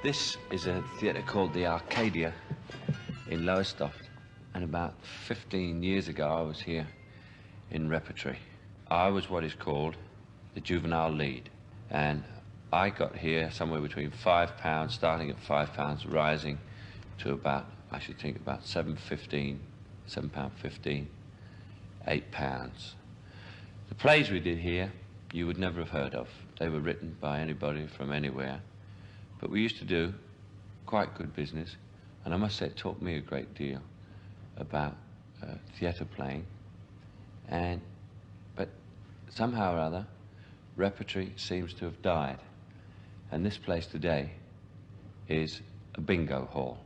This is a theatre called the Arcadia in Lowestoft, and about 15 years ago I was here in repertory. I was what is called the juvenile lead, and I got here somewhere between £5, starting at £5, rising to about, I should think, about £7.15, £7.15, £8. The plays we did here you would never have heard of. They were written by anybody from anywhere. But we used to do quite good business, and I must say it taught me a great deal about theatre playing. But somehow or other, repertory seems to have died, and this place today is a bingo hall.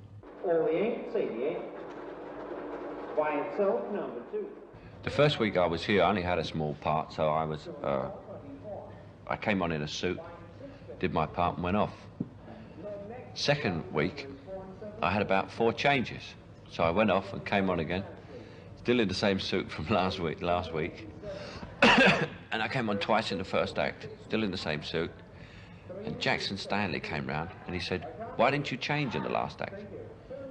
By itself, number 2. The first week I was here, I only had a small part, so I came on in a suit, did my part, and went off. Second week, I had about 4 changes. So I went off and came on again, still in the same suit from last week. And I came on twice in the first act, still in the same suit. And Jackson Stanley came round and he said, "Why didn't you change in the last act?"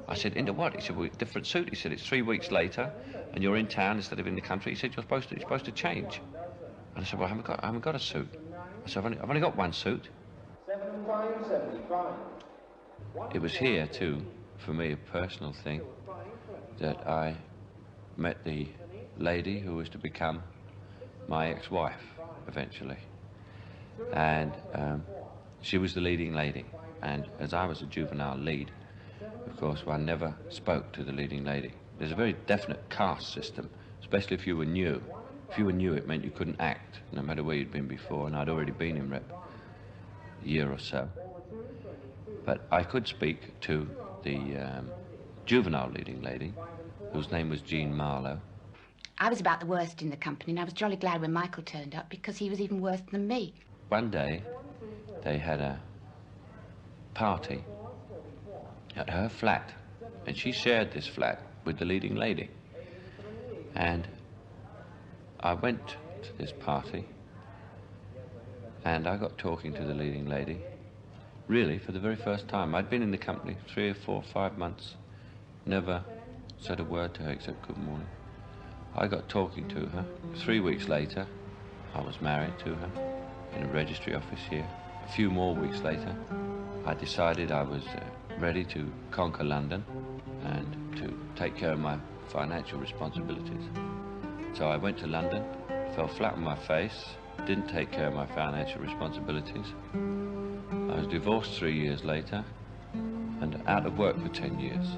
I said, "Into what?" He said, "Well, different suit." He said, "It's 3 weeks later and you're in town instead of in the country." He said, you're supposed to change. And I said, "Well, I haven't got a suit." I said, I've only got 1 suit. 75. It was here, too, for me, a personal thing, that I met the lady who was to become my ex-wife, eventually. And she was the leading lady. And as I was a juvenile lead, of course, I never spoke to the leading lady. There's a very definite caste system, especially if you were new. If you were new, it meant you couldn't act, no matter where you'd been before, and I'd already been in rep a year or so. But I could speak to the juvenile leading lady, whose name was Jean Marlowe. I was about the worst in the company, and I was jolly glad when Michael turned up, because he was even worse than me. One day, they had a party at her flat, and she shared this flat with the leading lady. And I went to this party, and I got talking to the leading lady, really, for the very first time. I'd been in the company 3 or 4 or 5 months, never said a word to her except good morning. I got talking to her. 3 weeks later, I was married to her in a registry office here. A few more weeks later, I decided I was ready to conquer London and to take care of my financial responsibilities. So I went to London, fell flat on my face, didn't take care of my financial responsibilities. I was divorced 3 years later and out of work for 10 years.